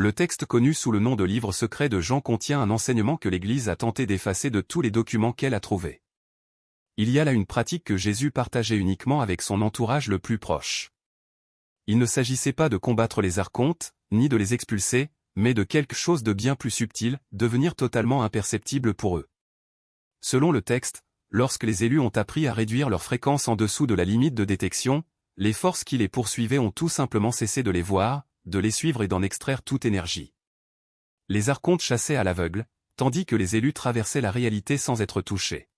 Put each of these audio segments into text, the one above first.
Le texte connu sous le nom de livre secret de Jean contient un enseignement que l'Église a tenté d'effacer de tous les documents qu'elle a trouvés. Il y a là une pratique que Jésus partageait uniquement avec son entourage le plus proche. Il ne s'agissait pas de combattre les archontes, ni de les expulser, mais de quelque chose de bien plus subtil, devenir totalement imperceptible pour eux. Selon le texte, lorsque les élus ont appris à réduire leur fréquence en dessous de la limite de détection, les forces qui les poursuivaient ont tout simplement cessé de les voir, de les suivre et d'en extraire toute énergie. Les archontes chassaient à l'aveugle, tandis que les élus traversaient la réalité sans être touchés.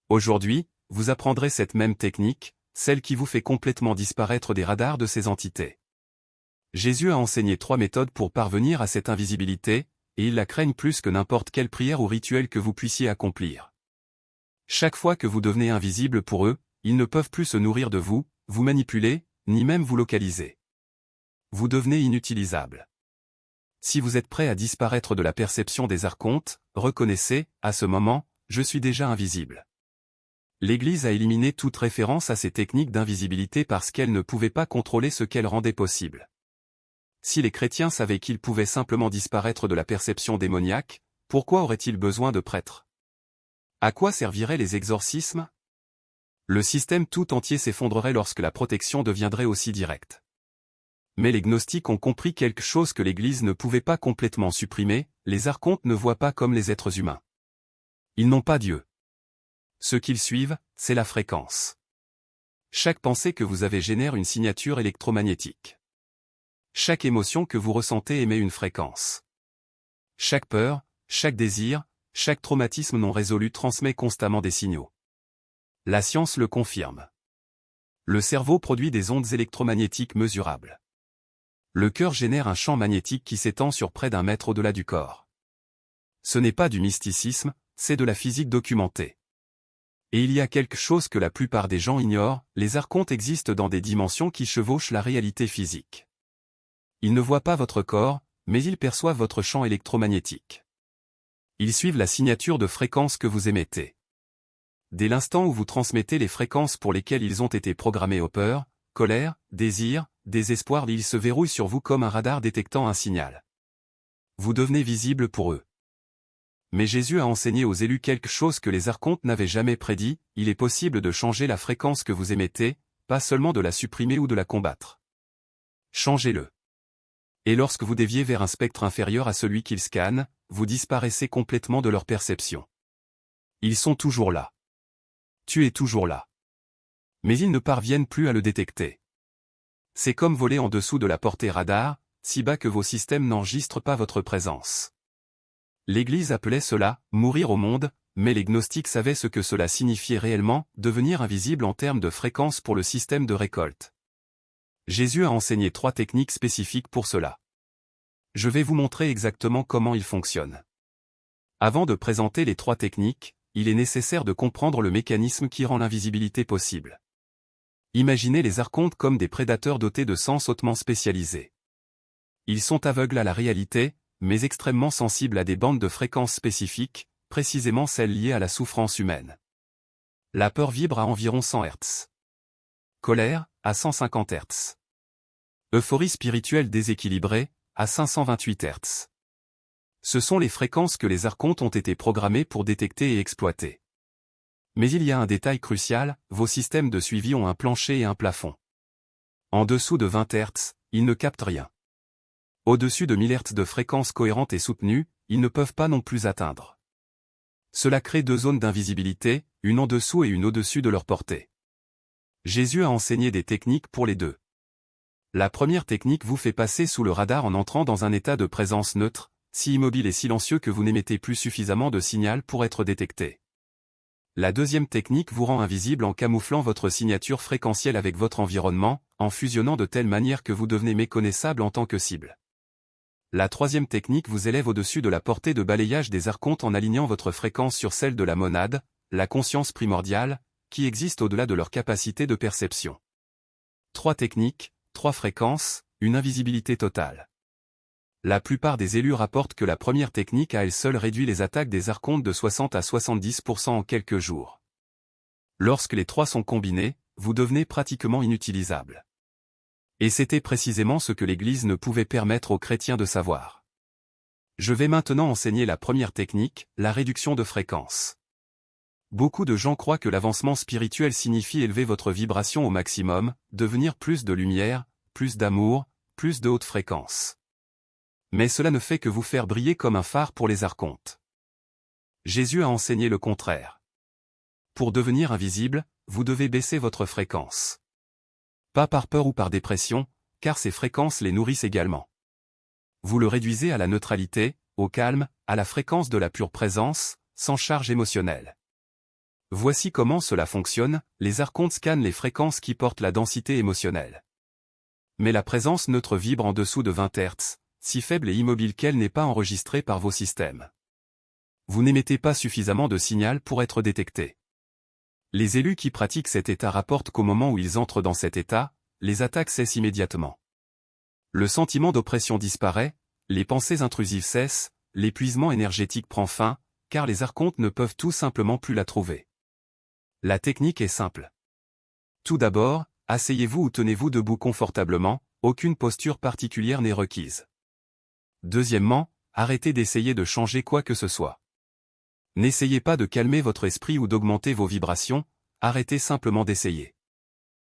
Aujourd'hui, vous apprendrez cette même technique, celle qui vous fait complètement disparaître des radars de ces entités. Jésus a enseigné 3 méthodes pour parvenir à cette invisibilité, et ils la craignent plus que n'importe quelle prière ou rituel que vous puissiez accomplir. Chaque fois que vous devenez invisible pour eux, ils ne peuvent plus se nourrir de vous, vous manipuler, ni même vous localiser. Vous devenez inutilisable. Si vous êtes prêt à disparaître de la perception des archontes, reconnaissez, à ce moment, je suis déjà invisible. L'Église a éliminé toute référence à ces techniques d'invisibilité parce qu'elle ne pouvait pas contrôler ce qu'elles rendaient possible. Si les chrétiens savaient qu'ils pouvaient simplement disparaître de la perception démoniaque, pourquoi auraient-ils besoin de prêtres? À quoi serviraient les exorcismes? Le système tout entier s'effondrerait lorsque la protection deviendrait aussi directe. Mais les gnostiques ont compris quelque chose que l'Église ne pouvait pas complètement supprimer, les archontes ne voient pas comme les êtres humains. Ils n'ont pas Dieu. Ce qu'ils suivent, c'est la fréquence. Chaque pensée que vous avez génère une signature électromagnétique. Chaque émotion que vous ressentez émet une fréquence. Chaque peur, chaque désir, chaque traumatisme non résolu transmet constamment des signaux. La science le confirme. Le cerveau produit des ondes électromagnétiques mesurables. Le cœur génère un champ magnétique qui s'étend sur près d'1 mètre au-delà du corps. Ce n'est pas du mysticisme, c'est de la physique documentée. Et il y a quelque chose que la plupart des gens ignorent, les archontes existent dans des dimensions qui chevauchent la réalité physique. Ils ne voient pas votre corps, mais ils perçoivent votre champ électromagnétique. Ils suivent la signature de fréquence que vous émettez. Dès l'instant où vous transmettez les fréquences pour lesquelles ils ont été programmés aux peurs, colère, désir, désespoir, ils se verrouillent sur vous comme un radar détectant un signal. Vous devenez visible pour eux. Mais Jésus a enseigné aux élus quelque chose que les archontes n'avaient jamais prédit, il est possible de changer la fréquence que vous émettez, pas seulement de la supprimer ou de la combattre. Changez-le. Et lorsque vous déviez vers un spectre inférieur à celui qu'ils scannent, vous disparaissez complètement de leur perception. Ils sont toujours là. Tu es toujours là. Mais ils ne parviennent plus à le détecter. C'est comme voler en dessous de la portée radar, si bas que vos systèmes n'enregistrent pas votre présence. L'Église appelait cela « mourir au monde », mais les gnostiques savaient ce que cela signifiait réellement, devenir invisible en termes de fréquence pour le système de récolte. Jésus a enseigné 3 techniques spécifiques pour cela. Je vais vous montrer exactement comment ils fonctionnent. Avant de présenter les 3 techniques, il est nécessaire de comprendre le mécanisme qui rend l'invisibilité possible. Imaginez les archontes comme des prédateurs dotés de sens hautement spécialisés. Ils sont aveugles à la réalité, mais extrêmement sensibles à des bandes de fréquences spécifiques, précisément celles liées à la souffrance humaine. La peur vibre à environ 100 Hz. Colère, à 150 Hz. Euphorie spirituelle déséquilibrée, à 528 Hz. Ce sont les fréquences que les archontes ont été programmés pour détecter et exploiter. Mais il y a un détail crucial, vos systèmes de suivi ont un plancher et un plafond. En dessous de 20 Hz, ils ne captent rien. Au-dessus de 1000 Hz de fréquences cohérentes et soutenues, ils ne peuvent pas non plus atteindre. Cela crée 2 zones d'invisibilité, une en dessous et une au-dessus de leur portée. Jésus a enseigné des techniques pour les 2. La première technique vous fait passer sous le radar en entrant dans un état de présence neutre, si immobile et silencieux que vous n'émettez plus suffisamment de signal pour être détecté. La deuxième technique vous rend invisible en camouflant votre signature fréquentielle avec votre environnement, en fusionnant de telle manière que vous devenez méconnaissable en tant que cible. La troisième technique vous élève au-dessus de la portée de balayage des archontes en alignant votre fréquence sur celle de la monade, la conscience primordiale, qui existe au-delà de leur capacité de perception. 3 techniques, 3 fréquences, une invisibilité totale. La plupart des élus rapportent que la première technique à elle seule réduit les attaques des archontes de 60 à 70% en quelques jours. Lorsque les 3 sont combinés, vous devenez pratiquement inutilisable. Et c'était précisément ce que l'Église ne pouvait permettre aux chrétiens de savoir. Je vais maintenant enseigner la première technique, la réduction de fréquence. Beaucoup de gens croient que l'avancement spirituel signifie élever votre vibration au maximum, devenir plus de lumière, plus d'amour, plus de haute fréquence. Mais cela ne fait que vous faire briller comme un phare pour les archontes. Jésus a enseigné le contraire. Pour devenir invisible, vous devez baisser votre fréquence. Pas par peur ou par dépression, car ces fréquences les nourrissent également. Vous le réduisez à la neutralité, au calme, à la fréquence de la pure présence, sans charge émotionnelle. Voici comment cela fonctionne, les archontes scannent les fréquences qui portent la densité émotionnelle. Mais la présence neutre vibre en dessous de 20 Hz, si faible et immobile qu'elle n'est pas enregistrée par vos systèmes. Vous n'émettez pas suffisamment de signal pour être détecté. Les élus qui pratiquent cet état rapportent qu'au moment où ils entrent dans cet état, les attaques cessent immédiatement. Le sentiment d'oppression disparaît, les pensées intrusives cessent, l'épuisement énergétique prend fin, car les archontes ne peuvent tout simplement plus la trouver. La technique est simple. Tout d'abord, asseyez-vous ou tenez-vous debout confortablement, aucune posture particulière n'est requise. Deuxièmement, arrêtez d'essayer de changer quoi que ce soit. N'essayez pas de calmer votre esprit ou d'augmenter vos vibrations, arrêtez simplement d'essayer.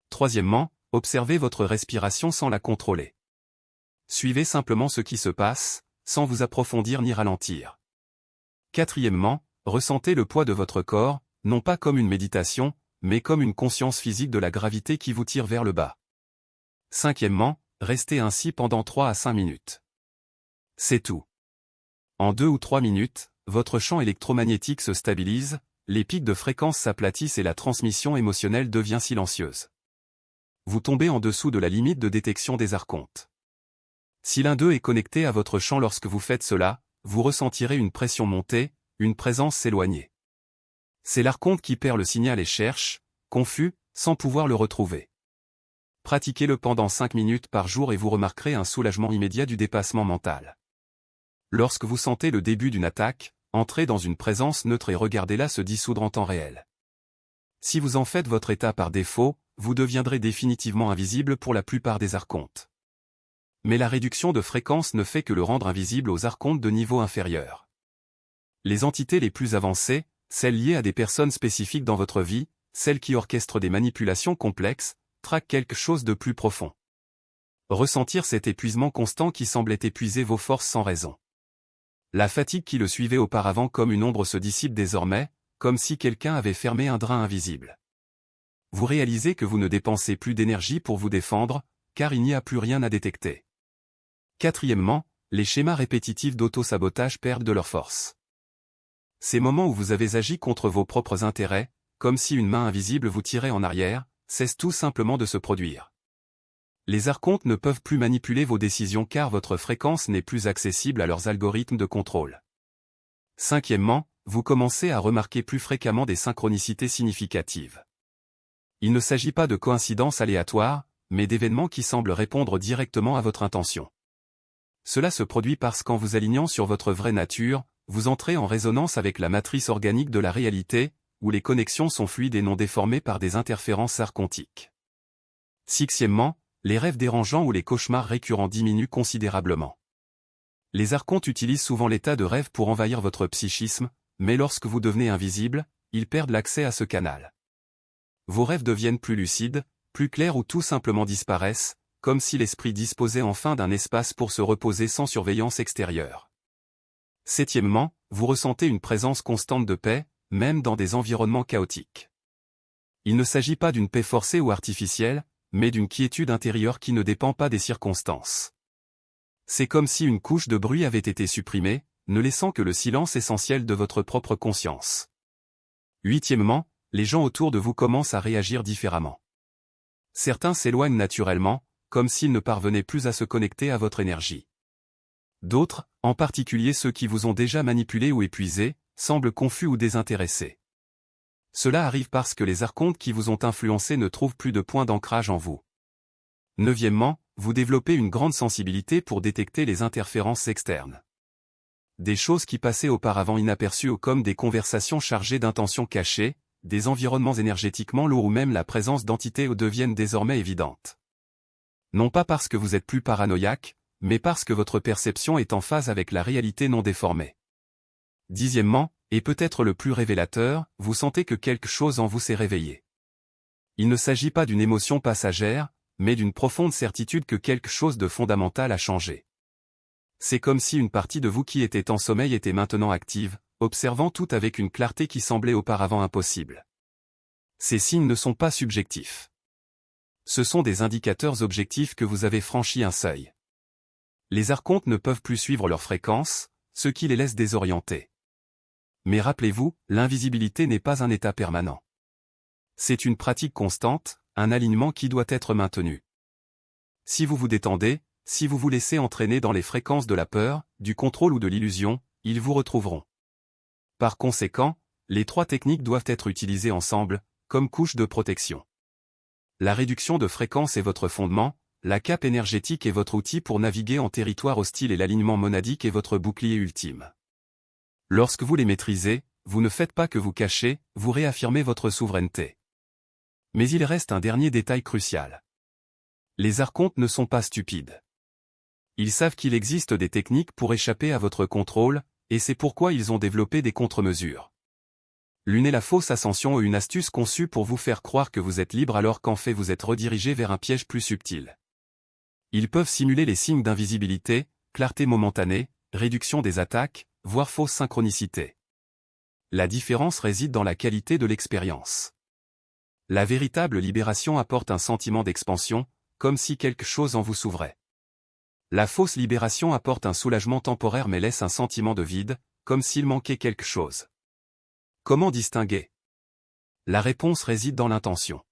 Troisièmement, observez votre respiration sans la contrôler. Suivez simplement ce qui se passe, sans vous approfondir ni ralentir. Quatrièmement, ressentez le poids de votre corps, non pas comme une méditation, mais comme une conscience physique de la gravité qui vous tire vers le bas. Cinquièmement, restez ainsi pendant 3 à 5 minutes. C'est tout. En 2 ou 3 minutes, votre champ électromagnétique se stabilise, les pics de fréquence s'aplatissent et la transmission émotionnelle devient silencieuse. Vous tombez en dessous de la limite de détection des archontes. Si l'un d'eux est connecté à votre champ lorsque vous faites cela, vous ressentirez une pression monter, une présence s'éloigner. C'est l'archonte qui perd le signal et cherche, confus, sans pouvoir le retrouver. Pratiquez-le pendant 5 minutes par jour et vous remarquerez un soulagement immédiat du dépassement mental. Lorsque vous sentez le début d'une attaque, entrez dans une présence neutre et regardez-la se dissoudre en temps réel. Si vous en faites votre état par défaut, vous deviendrez définitivement invisible pour la plupart des archontes. Mais la réduction de fréquence ne fait que le rendre invisible aux archontes de niveau inférieur. Les entités les plus avancées, celles liées à des personnes spécifiques dans votre vie, celles qui orchestrent des manipulations complexes, traquent quelque chose de plus profond. Ressentir cet épuisement constant qui semblait épuiser vos forces sans raison. La fatigue qui le suivait auparavant comme une ombre se dissipe désormais, comme si quelqu'un avait fermé un drain invisible. Vous réalisez que vous ne dépensez plus d'énergie pour vous défendre, car il n'y a plus rien à détecter. Quatrièmement, les schémas répétitifs d'auto-sabotage perdent de leur force. Ces moments où vous avez agi contre vos propres intérêts, comme si une main invisible vous tirait en arrière, cessent tout simplement de se produire. Les archontes ne peuvent plus manipuler vos décisions car votre fréquence n'est plus accessible à leurs algorithmes de contrôle. Cinquièmement, vous commencez à remarquer plus fréquemment des synchronicités significatives. Il ne s'agit pas de coïncidences aléatoires, mais d'événements qui semblent répondre directement à votre intention. Cela se produit parce qu'en vous alignant sur votre vraie nature, vous entrez en résonance avec la matrice organique de la réalité, où les connexions sont fluides et non déformées par des interférences archontiques. Sixièmement, les rêves dérangeants ou les cauchemars récurrents diminuent considérablement. Les archontes utilisent souvent l'état de rêve pour envahir votre psychisme, mais lorsque vous devenez invisible, ils perdent l'accès à ce canal. Vos rêves deviennent plus lucides, plus clairs ou tout simplement disparaissent, comme si l'esprit disposait enfin d'un espace pour se reposer sans surveillance extérieure. Septièmement, vous ressentez une présence constante de paix, même dans des environnements chaotiques. Il ne s'agit pas d'une paix forcée ou artificielle, mais d'une quiétude intérieure qui ne dépend pas des circonstances. C'est comme si une couche de bruit avait été supprimée, ne laissant que le silence essentiel de votre propre conscience. Huitièmement, les gens autour de vous commencent à réagir différemment. Certains s'éloignent naturellement, comme s'ils ne parvenaient plus à se connecter à votre énergie. D'autres, en particulier ceux qui vous ont déjà manipulé ou épuisé, semblent confus ou désintéressés. Cela arrive parce que les archontes qui vous ont influencé ne trouvent plus de point d'ancrage en vous. Neuvièmement, vous développez une grande sensibilité pour détecter les interférences externes. Des choses qui passaient auparavant inaperçues comme des conversations chargées d'intentions cachées, des environnements énergétiquement lourds ou même la présence d'entités deviennent désormais évidentes. Non pas parce que vous êtes plus paranoïaque, mais parce que votre perception est en phase avec la réalité non déformée. Dixièmement, et peut-être le plus révélateur, vous sentez que quelque chose en vous s'est réveillé. Il ne s'agit pas d'une émotion passagère, mais d'une profonde certitude que quelque chose de fondamental a changé. C'est comme si une partie de vous qui était en sommeil était maintenant active, observant tout avec une clarté qui semblait auparavant impossible. Ces signes ne sont pas subjectifs. Ce sont des indicateurs objectifs que vous avez franchi un seuil. Les archontes ne peuvent plus suivre leur fréquence, ce qui les laisse désorientés. Mais rappelez-vous, l'invisibilité n'est pas un état permanent. C'est une pratique constante, un alignement qui doit être maintenu. Si vous vous détendez, si vous vous laissez entraîner dans les fréquences de la peur, du contrôle ou de l'illusion, ils vous retrouveront. Par conséquent, les trois techniques doivent être utilisées ensemble, comme couche de protection. La réduction de fréquence est votre fondement, la cape énergétique est votre outil pour naviguer en territoire hostile et l'alignement monadique est votre bouclier ultime. Lorsque vous les maîtrisez, vous ne faites pas que vous cacher, vous réaffirmez votre souveraineté. Mais il reste un dernier détail crucial. Les archontes ne sont pas stupides. Ils savent qu'il existe des techniques pour échapper à votre contrôle, et c'est pourquoi ils ont développé des contre-mesures. L'une est la fausse ascension ou une astuce conçue pour vous faire croire que vous êtes libre alors qu'en fait vous êtes redirigé vers un piège plus subtil. Ils peuvent simuler les signes d'invisibilité, clarté momentanée, réduction des attaques, voire fausse synchronicité. La différence réside dans la qualité de l'expérience. La véritable libération apporte un sentiment d'expansion, comme si quelque chose en vous s'ouvrait. La fausse libération apporte un soulagement temporaire mais laisse un sentiment de vide, comme s'il manquait quelque chose. Comment distinguer? La réponse réside dans l'intention.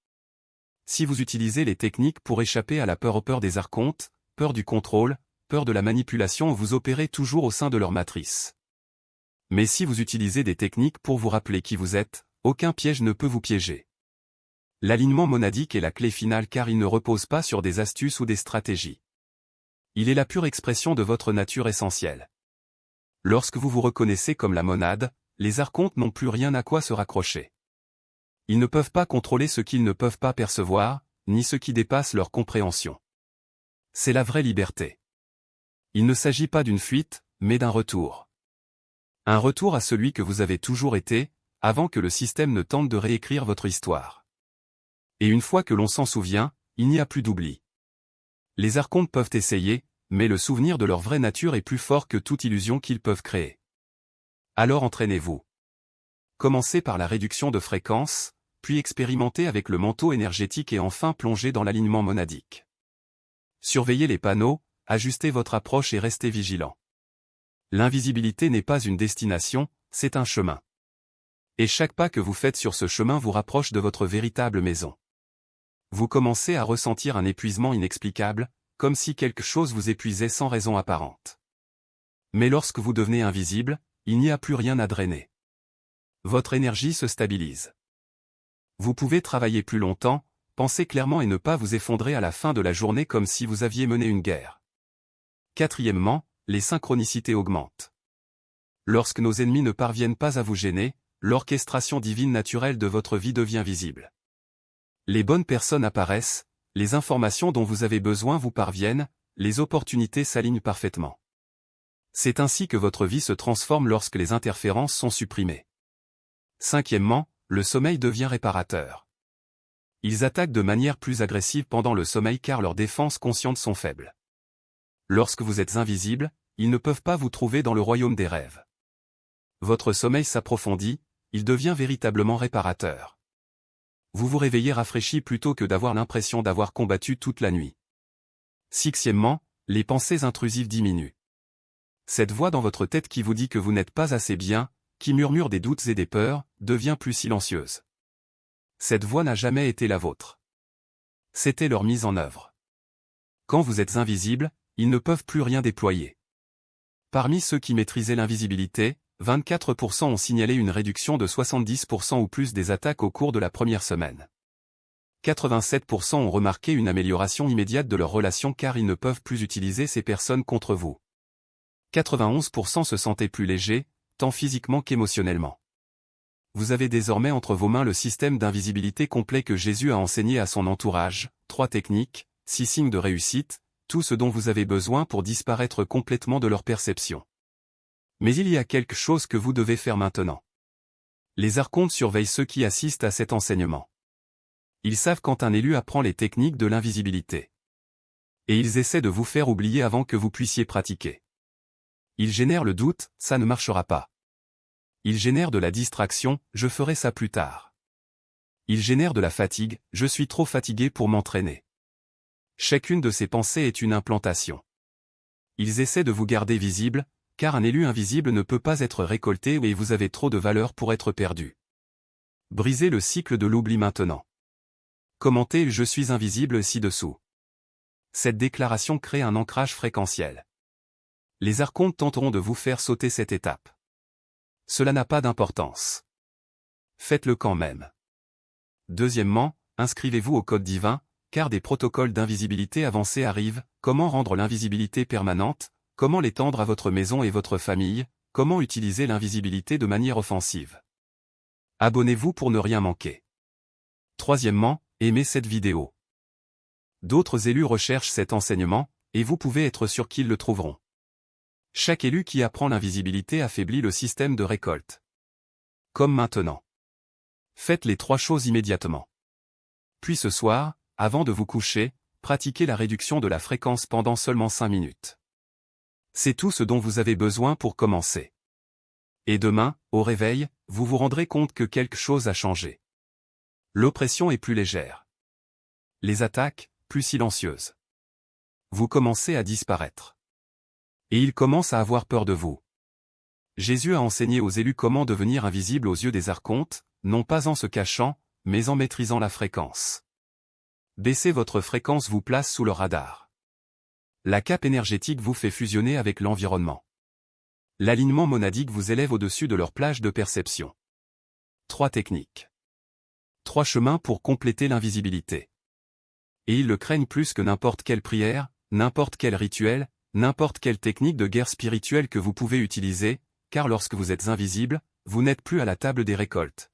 Si vous utilisez les techniques pour échapper à la peur aux peurs des archontes, peur du contrôle, peur de la manipulation, vous opérez toujours au sein de leur matrice. Mais si vous utilisez des techniques pour vous rappeler qui vous êtes, aucun piège ne peut vous piéger. L'alignement monadique est la clé finale car il ne repose pas sur des astuces ou des stratégies. Il est la pure expression de votre nature essentielle. Lorsque vous vous reconnaissez comme la monade, les archontes n'ont plus rien à quoi se raccrocher. Ils ne peuvent pas contrôler ce qu'ils ne peuvent pas percevoir, ni ce qui dépasse leur compréhension. C'est la vraie liberté. Il ne s'agit pas d'une fuite, mais d'un retour. Un retour à celui que vous avez toujours été, avant que le système ne tente de réécrire votre histoire. Et une fois que l'on s'en souvient, il n'y a plus d'oubli. Les archontes peuvent essayer, mais le souvenir de leur vraie nature est plus fort que toute illusion qu'ils peuvent créer. Alors entraînez-vous. Commencez par la réduction de fréquence, puis expérimentez avec le manteau énergétique et enfin plongez dans l'alignement monadique. Surveillez les panneaux, ajustez votre approche et restez vigilant. L'invisibilité n'est pas une destination, c'est un chemin. Et chaque pas que vous faites sur ce chemin vous rapproche de votre véritable maison. Vous commencez à ressentir un épuisement inexplicable, comme si quelque chose vous épuisait sans raison apparente. Mais lorsque vous devenez invisible, il n'y a plus rien à drainer. Votre énergie se stabilise. Vous pouvez travailler plus longtemps, penser clairement et ne pas vous effondrer à la fin de la journée comme si vous aviez mené une guerre. Quatrièmement, les synchronicités augmentent. Lorsque nos ennemis ne parviennent pas à vous gêner, l'orchestration divine naturelle de votre vie devient visible. Les bonnes personnes apparaissent, les informations dont vous avez besoin vous parviennent, les opportunités s'alignent parfaitement. C'est ainsi que votre vie se transforme lorsque les interférences sont supprimées. Cinquièmement, le sommeil devient réparateur. Ils attaquent de manière plus agressive pendant le sommeil car leurs défenses conscientes sont faibles. Lorsque vous êtes invisible, ils ne peuvent pas vous trouver dans le royaume des rêves. Votre sommeil s'approfondit, il devient véritablement réparateur. Vous vous réveillez rafraîchi plutôt que d'avoir l'impression d'avoir combattu toute la nuit. Sixièmement, les pensées intrusives diminuent. Cette voix dans votre tête qui vous dit que vous n'êtes pas assez bien, qui murmure des doutes et des peurs, devient plus silencieuse. Cette voix n'a jamais été la vôtre. C'était leur mise en œuvre. Quand vous êtes invisible, ils ne peuvent plus rien déployer. Parmi ceux qui maîtrisaient l'invisibilité, 24% ont signalé une réduction de 70% ou plus des attaques au cours de la première semaine. 87% ont remarqué une amélioration immédiate de leur relation car ils ne peuvent plus utiliser ces personnes contre vous. 91% se sentaient plus légers, tant physiquement qu'émotionnellement. Vous avez désormais entre vos mains le système d'invisibilité complet que Jésus a enseigné à son entourage, 3 techniques, 6 signes de réussite, tout ce dont vous avez besoin pour disparaître complètement de leur perception. Mais il y a quelque chose que vous devez faire maintenant. Les archontes surveillent ceux qui assistent à cet enseignement. Ils savent quand un élu apprend les techniques de l'invisibilité. Et ils essaient de vous faire oublier avant que vous puissiez pratiquer. Ils génèrent le doute, ça ne marchera pas. Ils génèrent de la distraction, je ferai ça plus tard. Ils génèrent de la fatigue, je suis trop fatigué pour m'entraîner. Chacune de ces pensées est une implantation. Ils essaient de vous garder visible, car un élu invisible ne peut pas être récolté et vous avez trop de valeur pour être perdu. Brisez le cycle de l'oubli maintenant. Commentez « Je suis invisible » ci-dessous. Cette déclaration crée un ancrage fréquentiel. Les archontes tenteront de vous faire sauter cette étape. Cela n'a pas d'importance. Faites-le quand même. Deuxièmement, inscrivez-vous au code divin, car des protocoles d'invisibilité avancés arrivent. Comment rendre l'invisibilité permanente, comment l'étendre à votre maison et votre famille, comment utiliser l'invisibilité de manière offensive. Abonnez-vous pour ne rien manquer. Troisièmement, aimez cette vidéo. D'autres élus recherchent cet enseignement, et vous pouvez être sûr qu'ils le trouveront. Chaque élu qui apprend l'invisibilité affaiblit le système de récolte. Comme maintenant. Faites les 3 choses immédiatement. Puis ce soir, avant de vous coucher, pratiquez la réduction de la fréquence pendant seulement 5 minutes. C'est tout ce dont vous avez besoin pour commencer. Et demain, au réveil, vous vous rendrez compte que quelque chose a changé. L'oppression est plus légère. Les attaques, plus silencieuses. Vous commencez à disparaître. Et ils commencent à avoir peur de vous. Jésus a enseigné aux élus comment devenir invisibles aux yeux des archontes, non pas en se cachant, mais en maîtrisant la fréquence. Baisser votre fréquence vous place sous le radar. La cape énergétique vous fait fusionner avec l'environnement. L'alignement monadique vous élève au-dessus de leur plage de perception. 3 techniques. 3 chemins pour compléter l'invisibilité. Et ils le craignent plus que n'importe quelle prière, n'importe quel rituel, n'importe quelle technique de guerre spirituelle que vous pouvez utiliser, car lorsque vous êtes invisible, vous n'êtes plus à la table des récoltes.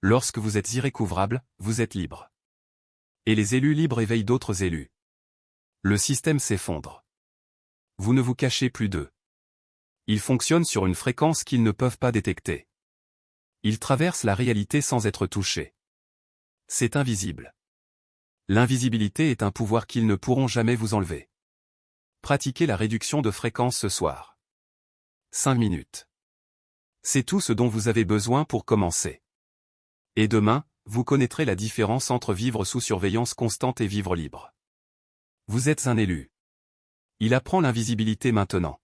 Lorsque vous êtes irrécouvrable, vous êtes libre. Et les élus libres éveillent d'autres élus. Le système s'effondre. Vous ne vous cachez plus d'eux. Ils fonctionnent sur une fréquence qu'ils ne peuvent pas détecter. Ils traversent la réalité sans être touchés. C'est invisible. L'invisibilité est un pouvoir qu'ils ne pourront jamais vous enlever. Pratiquez la réduction de fréquence ce soir. 5 minutes. C'est tout ce dont vous avez besoin pour commencer. Et demain, vous connaîtrez la différence entre vivre sous surveillance constante et vivre libre. Vous êtes un élu. Il apprend l'invisibilité maintenant.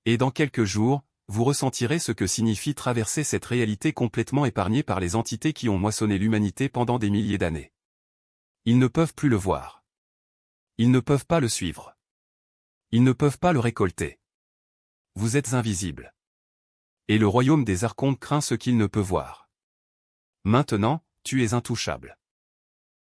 Et dans quelques jours, vous ressentirez ce que signifie traverser cette réalité complètement épargnée par les entités qui ont moissonné l'humanité pendant des milliers d'années. Ils ne peuvent plus le voir. Ils ne peuvent pas le suivre. Ils ne peuvent pas le récolter. Vous êtes invisible. Et le royaume des archontes craint ce qu'il ne peut voir. Maintenant, tu es intouchable.